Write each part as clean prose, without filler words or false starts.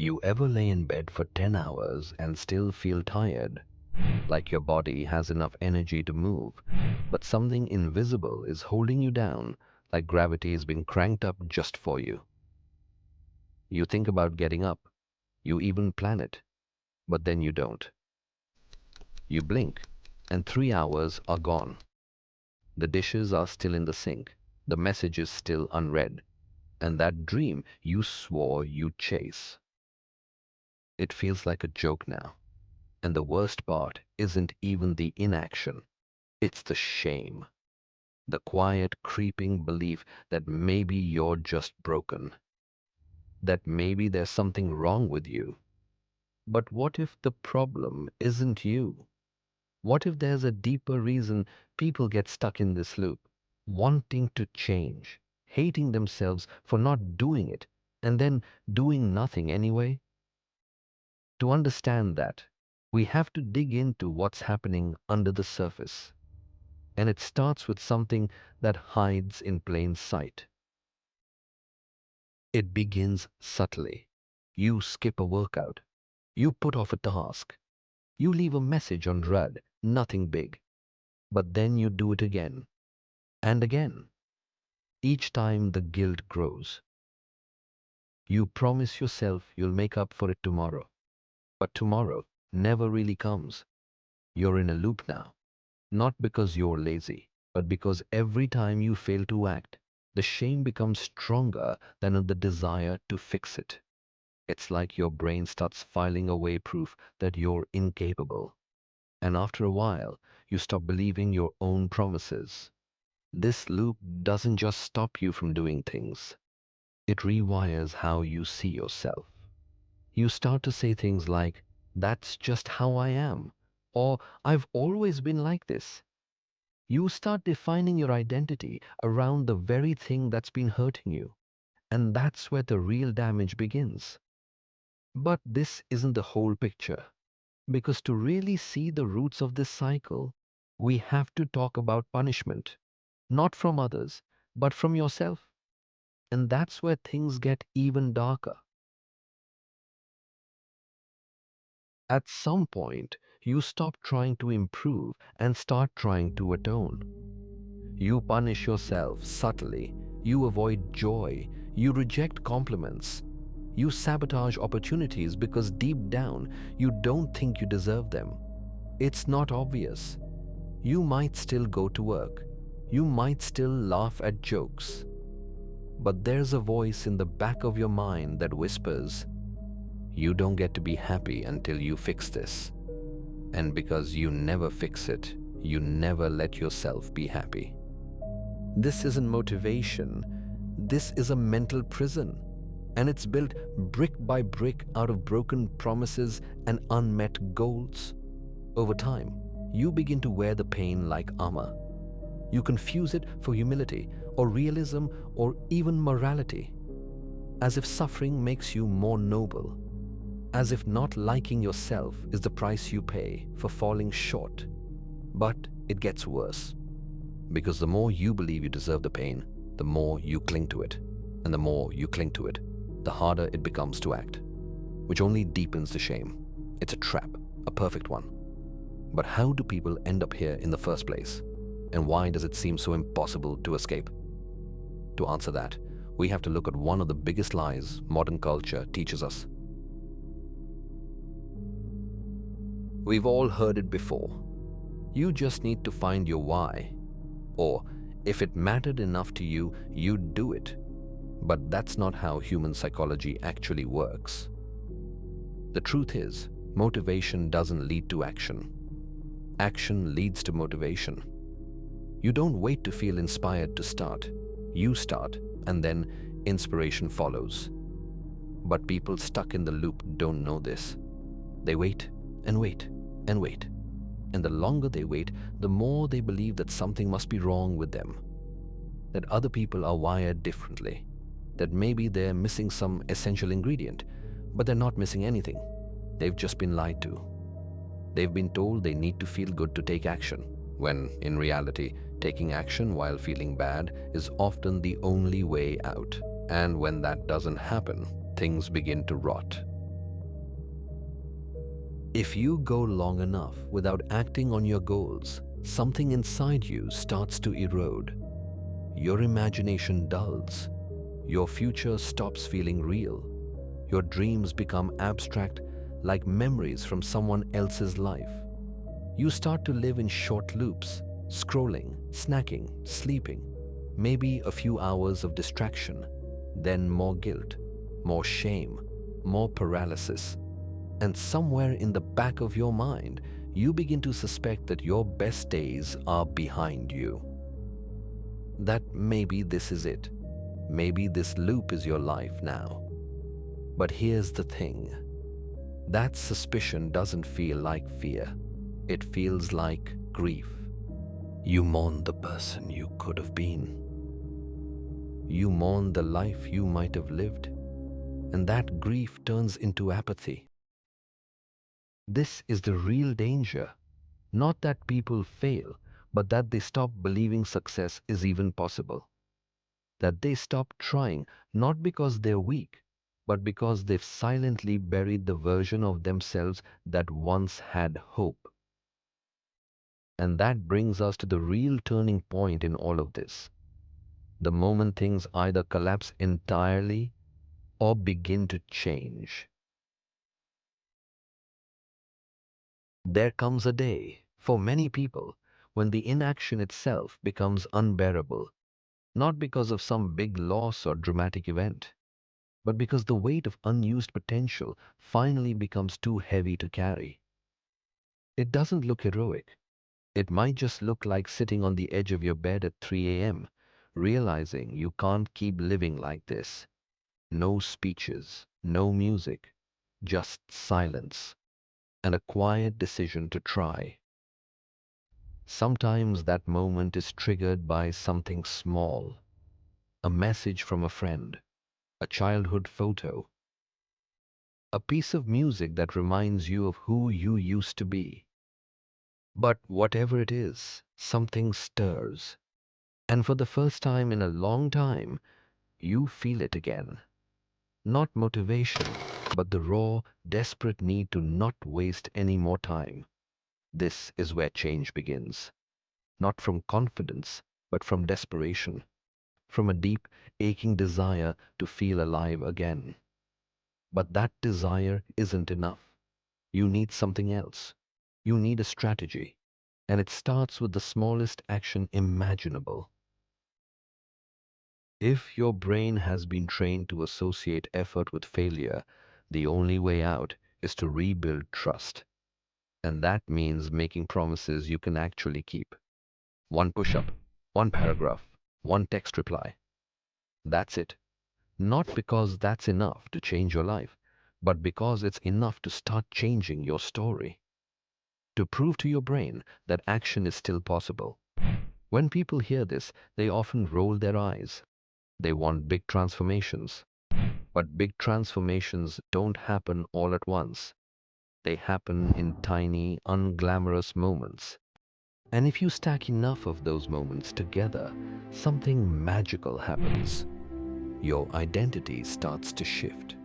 You ever lay in bed for 10 hours and still feel tired, like your body has enough energy to move, but something invisible is holding you down, like gravity is being cranked up just for you? You think about getting up, you even plan it, but then you don't. You blink, and 3 hours are gone. The dishes are still in the sink, the message is still unread, and that dream you swore you'd chase. It feels like a joke now. And the worst part isn't even the inaction, it's the shame. The quiet, creeping belief that maybe you're just broken, that maybe there's something wrong with you. But what if the problem isn't you? What if there's a deeper reason people get stuck in this loop, wanting to change, hating themselves for not doing it, and then doing nothing anyway? To understand that, we have to dig into what's happening under the surface. And it starts with something that hides in plain sight. It begins subtly. You skip a workout. You put off a task. You leave a message unread, nothing big. But then you do it again and again. Each time the guilt grows. You promise yourself you'll make up for it tomorrow. But tomorrow never really comes. You're in a loop now. Not because you're lazy, but because every time you fail to act, the shame becomes stronger than the desire to fix it. It's like your brain starts filing away proof that you're incapable. And after a while, you stop believing your own promises. This loop doesn't just stop you from doing things, it rewires how you see yourself. You start to say things like, "That's just how I am," or "I've always been like this." You start defining your identity around the very thing that's been hurting you. And that's where the real damage begins. But this isn't the whole picture. Because to really see the roots of this cycle, we have to talk about punishment. Not from others, but from yourself. And that's where things get even darker. At some point, you stop trying to improve and start trying to atone. You punish yourself subtly. You avoid joy. You reject compliments. You sabotage opportunities because deep down you don't think you deserve them. It's not obvious. You might still go to work. You might still laugh at jokes. But there's a voice in the back of your mind that whispers, "You don't get to be happy until you fix this." And because you never fix it, you never let yourself be happy. This isn't motivation. This is a mental prison. And it's built brick by brick out of broken promises and unmet goals. Over time, you begin to wear the pain like armor. You confuse it for humility or realism or even morality. As if suffering makes you more noble. As if not liking yourself is the price you pay for falling short. But it gets worse. Because the more you believe you deserve the pain, the more you cling to it. And the more you cling to it, the harder it becomes to act, which only deepens the shame. It's a trap, a perfect one. But how do people end up here in the first place? And why does it seem so impossible to escape? To answer that, we have to look at one of the biggest lies modern culture teaches us. We've all heard it before. You just need to find your why. Or, if it mattered enough to you, you'd do it. But that's not how human psychology actually works. The truth is, motivation doesn't lead to action. Action leads to motivation. You don't wait to feel inspired to start. You start, and then inspiration follows. But people stuck in the loop don't know this. They wait and wait and wait. And the longer they wait, the more they believe that something must be wrong with them. That other people are wired differently. That maybe they're missing some essential ingredient, but they're not missing anything. They've just been lied to. They've been told they need to feel good to take action, when in reality, taking action while feeling bad is often the only way out. And when that doesn't happen, things begin to rot. If you go long enough without acting on your goals, something inside you starts to erode. Your imagination dulls. Your future stops feeling real. Your dreams become abstract, like memories from someone else's life. You start to live in short loops, scrolling, snacking, sleeping, maybe a few hours of distraction, then more guilt, more shame, more paralysis. And somewhere in the back of your mind, you begin to suspect that your best days are behind you. That maybe this is it. Maybe this loop is your life now. But here's the thing. That suspicion doesn't feel like fear. It feels like grief. You mourn the person you could have been. You mourn the life you might have lived. And that grief turns into apathy. This is the real danger. Not that people fail, but that they stop believing success is even possible. That they stop trying, not because they're weak, but because they've silently buried the version of themselves that once had hope. And that brings us to the real turning point in all of this. The moment things either collapse entirely or begin to change. There comes a day, for many people, when the inaction itself becomes unbearable, not because of some big loss or dramatic event, but because the weight of unused potential finally becomes too heavy to carry. It doesn't look heroic. It might just look like sitting on the edge of your bed at 3 a.m., realizing you can't keep living like this. No speeches, no music, just silence, and a quiet decision to try. Sometimes that moment is triggered by something small, a message from a friend, a childhood photo, a piece of music that reminds you of who you used to be. But whatever it is, something stirs. And for the first time in a long time, you feel it again. Not motivation, but the raw, desperate need to not waste any more time. This is where change begins. Not from confidence, but from desperation. From a deep, aching desire to feel alive again. But that desire isn't enough. You need something else. You need a strategy. And it starts with the smallest action imaginable. If your brain has been trained to associate effort with failure, the only way out is to rebuild trust. And that means making promises you can actually keep. One push-up, one paragraph, one text reply. That's it. Not because that's enough to change your life, but because it's enough to start changing your story. To prove to your brain that action is still possible. When people hear this, they often roll their eyes. They want big transformations. But big transformations don't happen all at once. They happen in tiny, unglamorous moments. And if you stack enough of those moments together, something magical happens. Your identity starts to shift.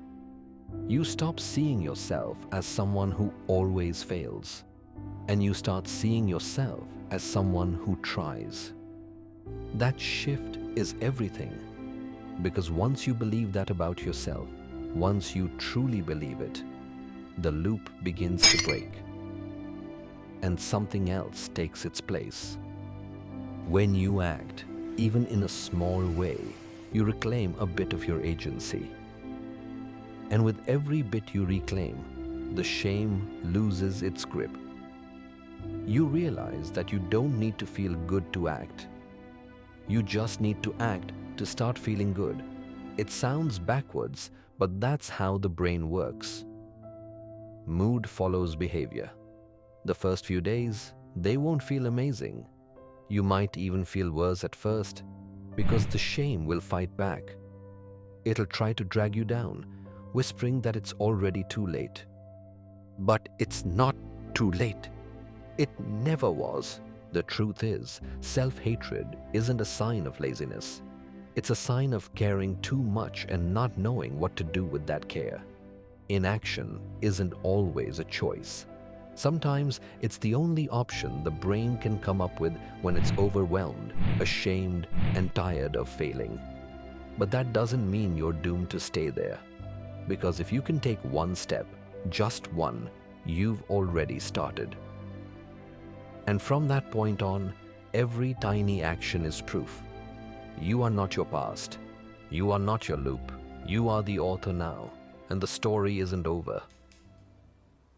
You stop seeing yourself as someone who always fails, and you start seeing yourself as someone who tries. That shift is everything, because once you believe that about yourself, once you truly believe it, the loop begins to break, and something else takes its place. When you act, even in a small way, you reclaim a bit of your agency. And with every bit you reclaim, the shame loses its grip. You realize that you don't need to feel good to act. You just need to act to start feeling good. It sounds backwards, but that's how the brain works. Mood follows behavior. The first few days, they won't feel amazing. You might even feel worse at first, because the shame will fight back. It'll try to drag you down, whispering that it's already too late. But it's not too late. It never was. The truth is, self-hatred isn't a sign of laziness. It's a sign of caring too much and not knowing what to do with that care. Inaction isn't always a choice. Sometimes it's the only option the brain can come up with when it's overwhelmed, ashamed, and tired of failing. But that doesn't mean you're doomed to stay there. Because if you can take one step, just one, you've already started. And from that point on, every tiny action is proof. You are not your past. You are not your loop. You are the author now, and the story isn't over.